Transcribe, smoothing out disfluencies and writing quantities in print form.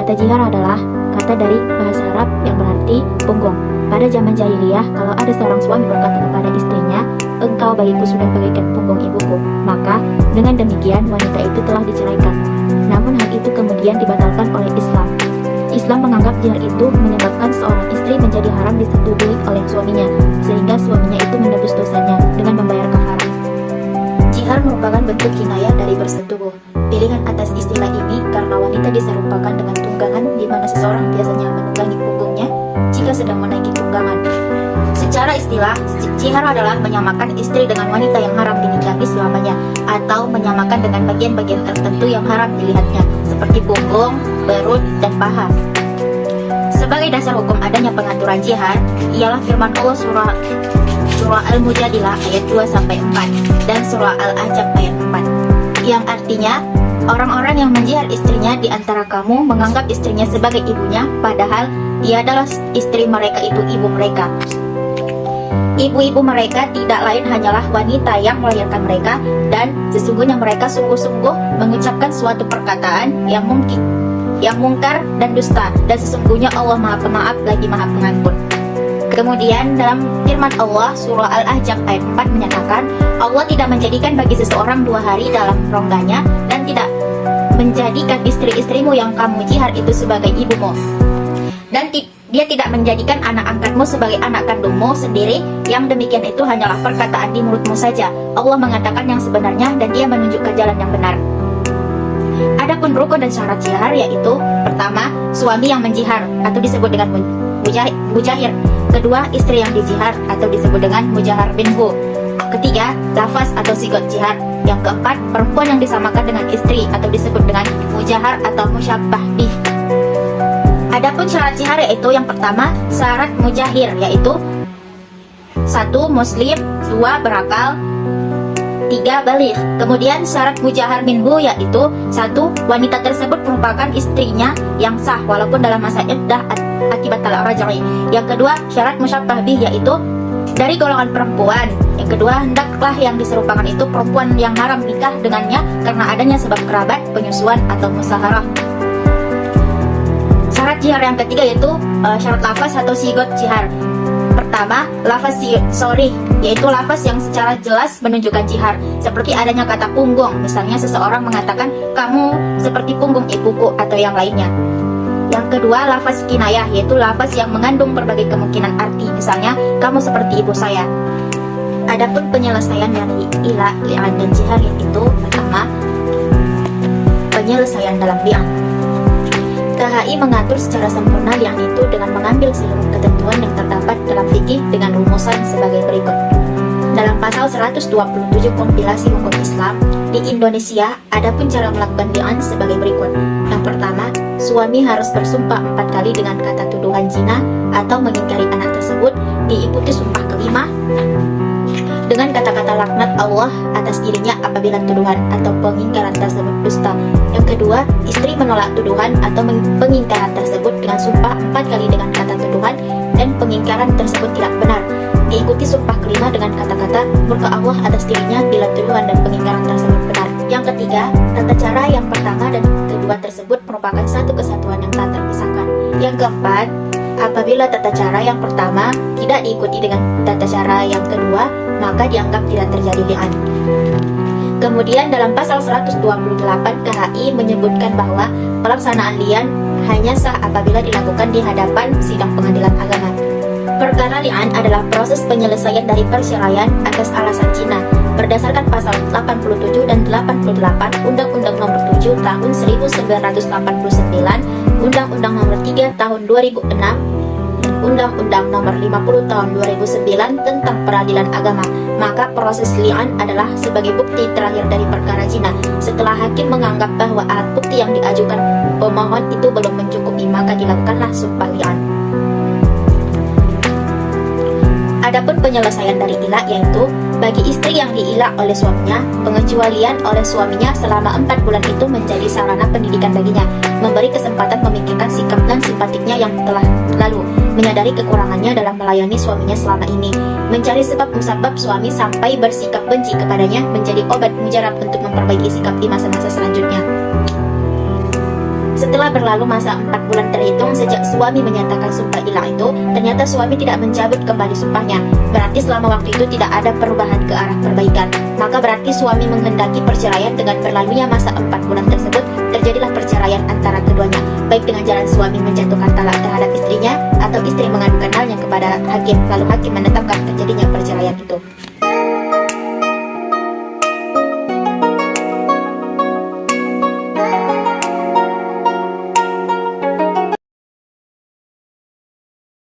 Kata jihar adalah kata dari bahasa Arab yang berarti punggung. Pada zaman jahiliyah, kalau ada seorang suami berkata kepada istrinya, "Engkau bagiku sudah bagaikan punggung ibuku," maka dengan demikian wanita itu telah diceraikan. Namun hal itu kemudian dibatalkan oleh Islam. Islam menganggap jihar itu menyebabkan seorang istri menjadi haram disetujui oleh suaminya, sehingga suaminya itu menebus dosanya dengan membayar kafarah. Jihar merupakan bentuk kinayah dari bersetubuh. Pilihan atas istilah ini karena wanita diserupakan dengan tunggangan di mana seseorang biasanya menunggangi punggungnya jika sedang menaiki tunggangan. Secara istilah, jihar adalah menyamakan istri dengan wanita yang haram dinikahi selamanya, atau menyamakan dengan bagian-bagian tertentu yang haram dilihatnya, seperti punggung, perut, dan paha. Sebagai dasar hukum adanya pengaturan jihar, ialah firman Allah surah Al-Mujadilah ayat 2-4 dan surah Al-Ahzab ayat 4, yang artinya, orang-orang yang menjihar istrinya di antara kamu menganggap istrinya sebagai ibunya, padahal dia adalah istri mereka itu ibu mereka. Ibu-ibu mereka tidak lain hanyalah wanita yang melahirkan mereka, dan sesungguhnya mereka sungguh-sungguh mengucapkan suatu perkataan yang mungkar dan dusta, dan sesungguhnya Allah Maha Pemaaf lagi Maha Pengampun. Kemudian dalam firman Allah surah Al-Ahzab ayat 4 menyatakan, Allah tidak menjadikan bagi seseorang 2 hari dalam rongganya, dan tidak menjadikan istri-istrimu yang kamu jihar itu sebagai ibumu, dan dia tidak menjadikan anak angkatmu sebagai anak kandungmu sendiri. Yang demikian itu hanyalah perkataan di mulutmu saja. Allah mengatakan yang sebenarnya, dan dia menunjukkan jalan yang benar. Adapun rukun dan syarat jihar, yaitu pertama, suami yang menjihar atau disebut dengan mujahir. Kedua, istri yang dijihar atau disebut dengan mujahar binhu. Ketiga, lafaz atau sigot jihar. Yang keempat, perempuan yang disamakan dengan istri atau disebut dengan mujahar atau musyabbah bih. Adapun syarat jihar, yaitu yang pertama, syarat mujahir, yaitu 1. Muslim, 2. Berakal, 3. Baligh. Kemudian syarat mujahar minhu, yaitu 1. Wanita tersebut merupakan istrinya yang sah walaupun dalam masa iddah akibat talak raj'i. Yang kedua, syarat musyabbah bih, yaitu dari golongan perempuan. Yang kedua, hendaklah yang diserupakan itu perempuan yang haram nikah dengannya karena adanya sebab kerabat, penyusuan, atau musaharah. Syarat jihar yang ketiga yaitu syarat lafaz atau sigot jihar. Pertama, lafaz sorry, yaitu lafaz yang secara jelas menunjukkan jihar, seperti adanya kata punggung. Misalnya seseorang mengatakan, "Kamu seperti punggung ibuku," atau yang lainnya. Yang kedua, lafaz kinayah, yaitu lafaz yang mengandung berbagai kemungkinan arti. Misalnya, "Kamu seperti ibu saya." Adapun penyelesaian dari ilah, li'an, dan jihar, yaitu pertama, penyelesaian dalam li'an. KHI mengatur secara sempurna li'an itu dengan mengambil seluruh ketentuan yang terdapat dalam fikih dengan rumusan sebagai berikut. Dalam pasal 127 kompilasi hukum Islam di Indonesia, adapun cara melakukan li'an sebagai berikut. Yang pertama, suami harus bersumpah 4 kali dengan kata tuduhan zina atau mengingkari anak tersebut, diikuti sumpah kelima dengan kata-kata laknat Allah atas dirinya apabila tuduhan atau pengingkaran tersebut dusta. Yang kedua, istri menolak tuduhan atau pengingkaran tersebut dengan sumpah 4 kali dengan kata tuduhan dan pengingkaran tersebut tidak benar, diikuti sumpah kelima dengan kata-kata murka Allah atas dirinya bila tuduhan dan pengingkaran tersebut benar. Yang ketiga, tata cara yang pertama dan kedua tersebut merupakan satu kesatuan yang tak terpisahkan. Yang keempat, apabila tata cara yang pertama tidak diikuti dengan tata cara yang kedua, maka dianggap tidak terjadi li'an. Kemudian dalam pasal 128 KHI menyebutkan bahwa pelaksanaan li'an hanya sah apabila dilakukan di hadapan sidang pengadilan agama. Perkara li'an adalah proses penyelesaian dari perceraian atas alasan zina berdasarkan pasal 87 dan 88 Undang-Undang Nomor 7 Tahun 1989, Undang-Undang Nomor 3 Tahun 2006, Undang-Undang Nomor 50 Tahun 2009 tentang peradilan agama. Maka proses li'an adalah sebagai bukti terakhir dari perkara zina. Setelah hakim menganggap bahwa alat bukti yang diajukan pemohon itu belum mencukupi, maka dilakukanlah sumpah li'an. Adapun penyelesaian dari ilah, yaitu bagi istri yang diilah oleh suaminya, pengecualian oleh suaminya selama 4 bulan itu menjadi sarana pendidikan baginya, memberi kesempatan memikirkan sikap dan simpatiknya yang telah lalu, menyadari kekurangannya dalam melayani suaminya selama ini, mencari sebab musabab suami sampai bersikap benci kepadanya, menjadi obat mujarab untuk memperbaiki sikap di masa-masa selanjutnya. Setelah berlalu masa 4 bulan terhitung sejak suami menyatakan sumpah ilah itu, ternyata suami tidak mencabut kembali sumpahnya. Berarti selama waktu itu tidak ada perubahan ke arah perbaikan. Maka berarti suami menghendaki perceraian. Dengan berlalunya masa 4 bulan tersebut, terjadilah perceraian antara keduanya, baik dengan jalan suami menjatuhkan talak terhadap istrinya atau istri mengadukan halnya kepada hakim, lalu hakim menetapkan terjadinya perceraian itu.